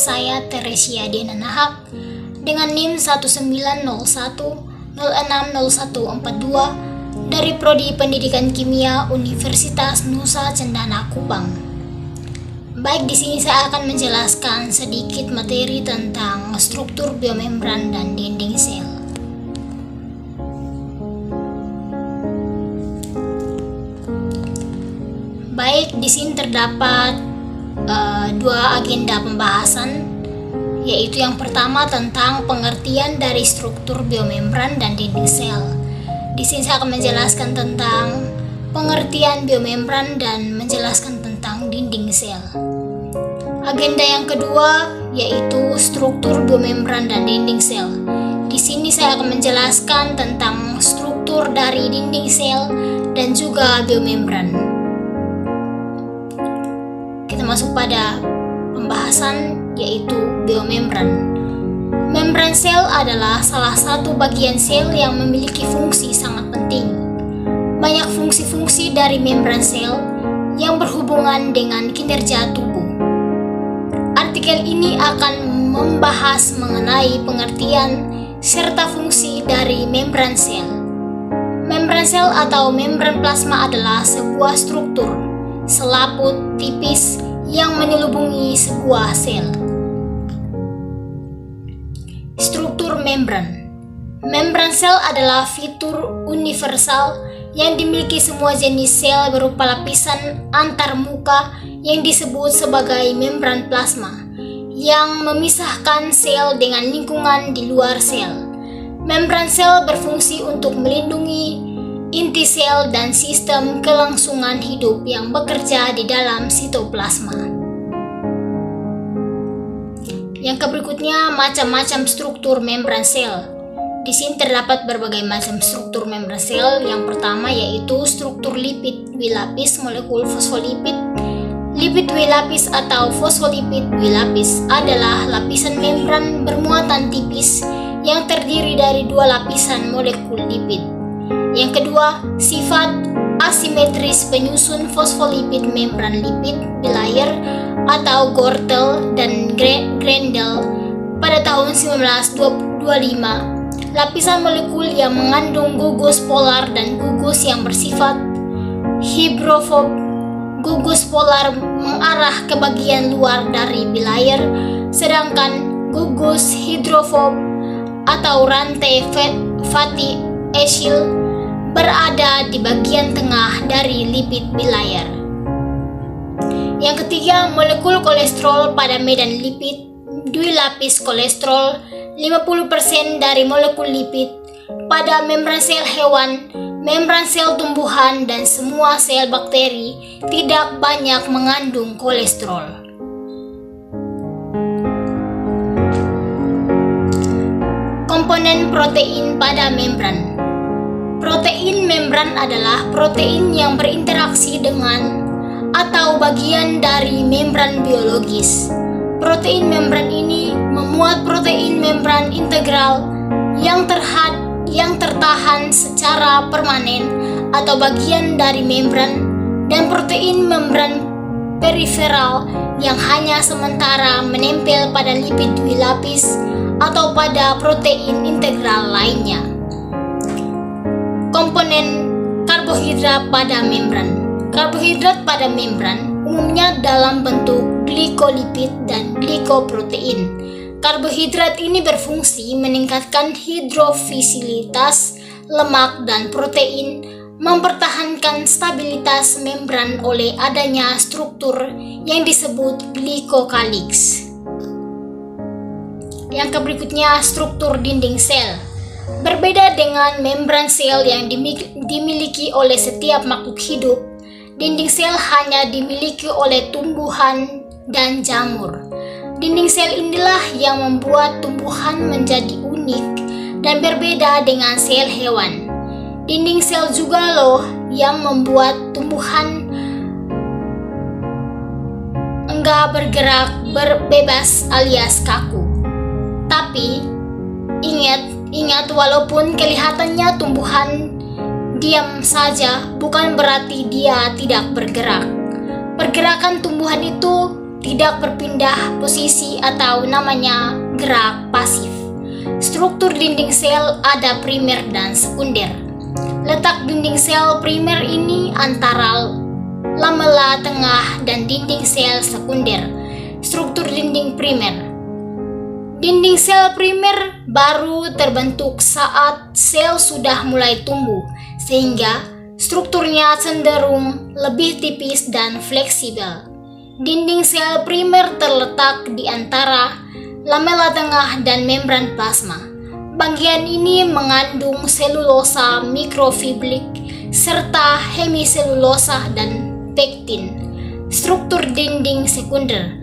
saya Teresia Diana Nahak dengan NIM 1901060142 dari Prodi Pendidikan Kimia Universitas Nusa Cendana Kupang. Baik, di sini saya akan menjelaskan sedikit materi tentang struktur biomembran dan dinding sel. Baik, di sini terdapat dua agenda pembahasan, yaitu yang pertama tentang pengertian dari struktur biomembran dan dinding sel. Di sini saya akan menjelaskan tentang pengertian biomembran dan menjelaskan tentang dinding sel. Agenda yang kedua yaitu struktur biomembran dan dinding sel. Di sini saya akan menjelaskan tentang struktur dari dinding sel dan juga biomembran. Kita masuk pada pembahasan yaitu biomembran. Membran sel adalah salah satu bagian sel yang memiliki fungsi sangat penting. Banyak fungsi-fungsi dari membran sel yang berhubungan dengan kinerja tubuh. Artikel ini akan membahas mengenai pengertian serta fungsi dari membran sel. Membran sel atau membran plasma adalah sebuah struktur selaput tipis yang menyelubungi sebuah sel. Struktur membran. Membran sel adalah fitur universal yang dimiliki semua jenis sel berupa lapisan antarmuka yang disebut sebagai membran plasma yang memisahkan sel dengan lingkungan di luar sel. Membran sel berfungsi untuk melindungi inti sel dan sistem kelangsungan hidup yang bekerja di dalam sitoplasma. Yang berikutnya, macam-macam struktur membran sel. Di sini terdapat berbagai macam struktur membran sel. Yang pertama yaitu struktur lipid wilapis molekul fosfolipid. Lipid wilapis atau fosfolipid wilapis adalah lapisan membran bermuatan tipis yang terdiri dari dua lapisan molekul lipid. Yang kedua, sifat asimetris penyusun fosfolipid membran lipid bilayer atau Gortel dan Grendel pada tahun 1925. Lapisan molekul yang mengandung gugus polar dan gugus yang bersifat hidrofob. Gugus polar mengarah ke bagian luar dari bilayer, sedangkan gugus hidrofob atau rantai fatty acyl berada di bagian tengah dari lipid bilayer. Yang ketiga, molekul kolesterol pada medan lipid dwilapis kolesterol. 50% dari molekul lipid pada membran sel hewan, membran sel tumbuhan, dan semua sel bakteri tidak banyak mengandung kolesterol. Komponen protein pada membran. Protein membran adalah protein yang berinteraksi dengan atau bagian dari membran biologis. Protein membran ini memuat protein membran integral yang tertahan secara permanen atau bagian dari membran, dan protein membran periferal yang hanya sementara menempel pada lipid wilapis atau pada protein integral lainnya. Komponen karbohidrat pada membran. Karbohidrat pada membran umumnya dalam bentuk glikolipid dan glikoprotein. Karbohidrat ini berfungsi meningkatkan hidrofisilitas lemak dan protein, mempertahankan stabilitas membran oleh adanya struktur yang disebut glikokalix. Yang berikutnya, struktur dinding sel. Berbeda dengan membran sel yang dimiliki oleh setiap makhluk hidup, dinding sel hanya dimiliki oleh tumbuhan dan jamur. Dinding sel inilah yang membuat tumbuhan menjadi unik dan berbeda dengan sel hewan. Dinding sel juga loh yang membuat tumbuhan enggak bergerak bebas alias kaku. Tapi ingat walaupun kelihatannya tumbuhan diam saja, bukan berarti dia tidak bergerak. Pergerakan tumbuhan itu tidak berpindah posisi atau namanya gerak pasif. Struktur dinding sel ada primer dan sekunder. Letak dinding sel primer ini antara lamela tengah dan dinding sel sekunder. Struktur dinding primer. Dinding sel primer baru terbentuk saat sel sudah mulai tumbuh, sehingga strukturnya cenderung lebih tipis dan fleksibel. Dinding sel primer terletak di antara lamela tengah dan membran plasma. Bagian ini mengandung selulosa mikrofibrik serta hemiselulosa dan pektin. Struktur dinding sekunder.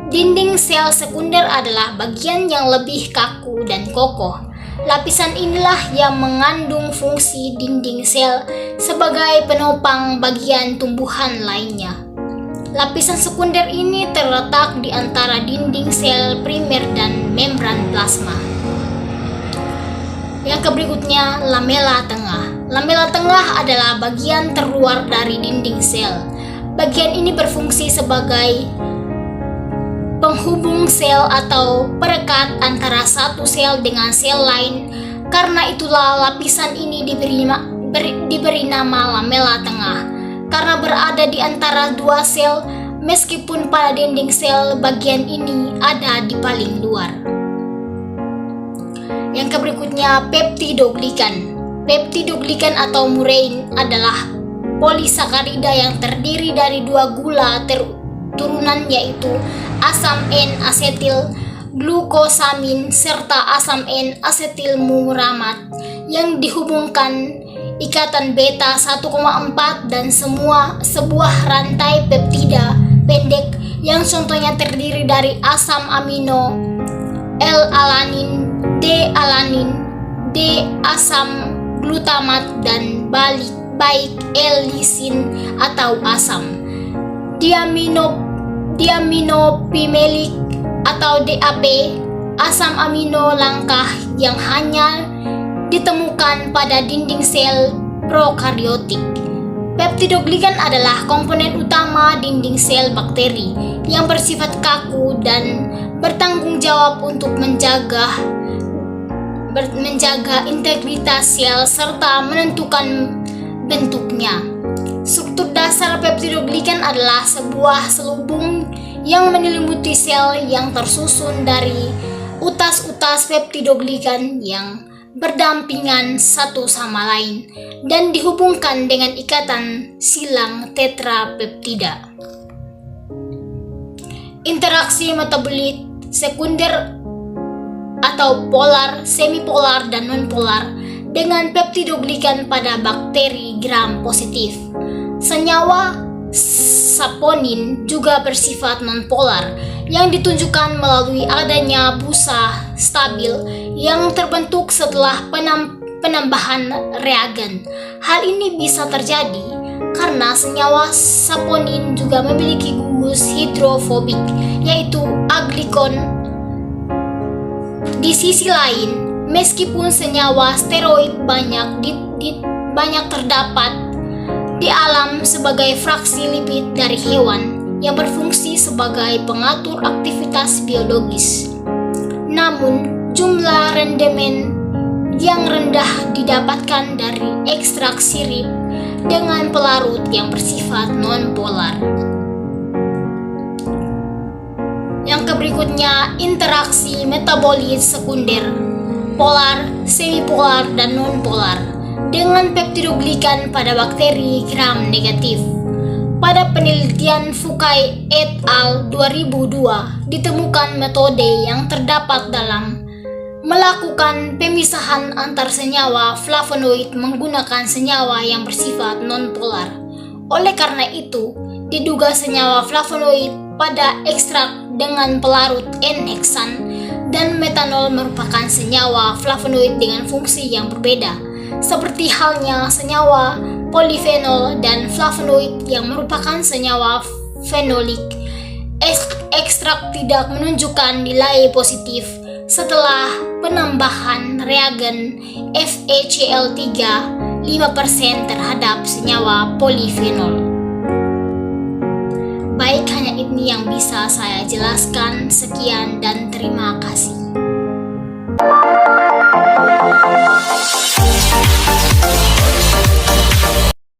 Dinding sel sekunder adalah bagian yang lebih kaku dan kokoh. Lapisan inilah yang mengandung fungsi dinding sel sebagai penopang bagian tumbuhan lainnya. Lapisan sekunder ini terletak di antara dinding sel primer dan membran plasma. Yang berikutnya, lamela tengah. Lamela tengah adalah bagian terluar dari dinding sel. Bagian ini berfungsi sebagai penghubung sel atau perekat antara satu sel dengan sel lain. Karena itulah lapisan ini diberi nama lamela tengah. Karena berada di antara dua sel, meskipun pada dinding sel bagian ini ada di paling luar. Yang berikutnya, peptidoglikan. Peptidoglikan atau murein adalah polisakarida yang terdiri dari dua gula turunan, yaitu asam N-asetil glukosamin serta asam N-asetil muramat yang dihubungkan ikatan beta 1,4 dan sebuah rantai peptida pendek yang contohnya terdiri dari asam amino L-alanin, D-alanin, D-asam glutamat dan baik L-lisin atau asam diaminopimelik atau DAP, asam amino langkah yang hanya ditemukan pada dinding sel prokaryotik. Peptidoglikan adalah komponen utama dinding sel bakteri yang bersifat kaku dan bertanggung jawab untuk menjaga integritas sel serta menentukan bentuknya. Struktur dasar peptidoglikan adalah sebuah selubung yang menyelimuti sel yang tersusun dari utas-utas peptidoglikan yang berdampingan satu sama lain dan dihubungkan dengan ikatan silang tetrapeptida. Interaksi metabolit sekunder atau polar, semipolar, dan nonpolar dengan peptidoglikan pada bakteri gram positif. Senyawa saponin juga bersifat nonpolar yang ditunjukkan melalui adanya busa stabil yang terbentuk setelah penambahan reagen. Hal ini bisa terjadi karena senyawa saponin juga memiliki gugus hidrofobik, yaitu aglikon. Di sisi lain, meskipun senyawa steroid banyak terdapat di alam sebagai fraksi lipid dari hewan yang berfungsi sebagai pengatur aktivitas biologis, namun jumlah rendemen yang rendah didapatkan dari ekstrak sirip dengan pelarut yang bersifat non-polar. Yang berikutnya, interaksi metabolit sekunder, polar, semipolar, dan non-polar dengan peptidoglikan pada bakteri gram negatif. Pada penelitian Fukai et al. 2002, ditemukan metode yang terdapat dalam melakukan pemisahan antar senyawa flavonoid menggunakan senyawa yang bersifat non-polar. Oleh karena itu, diduga senyawa flavonoid pada ekstrak dengan pelarut N-heksan dan metanol merupakan senyawa flavonoid dengan fungsi yang berbeda, seperti halnya senyawa polifenol dan flavonoid yang merupakan senyawa fenolik. Ekstrak tidak menunjukkan nilai positif setelah penambahan reagen FeCl3 5% terhadap senyawa polifenol. Baik, hanya ini yang bisa saya jelaskan. Sekian dan terima kasih.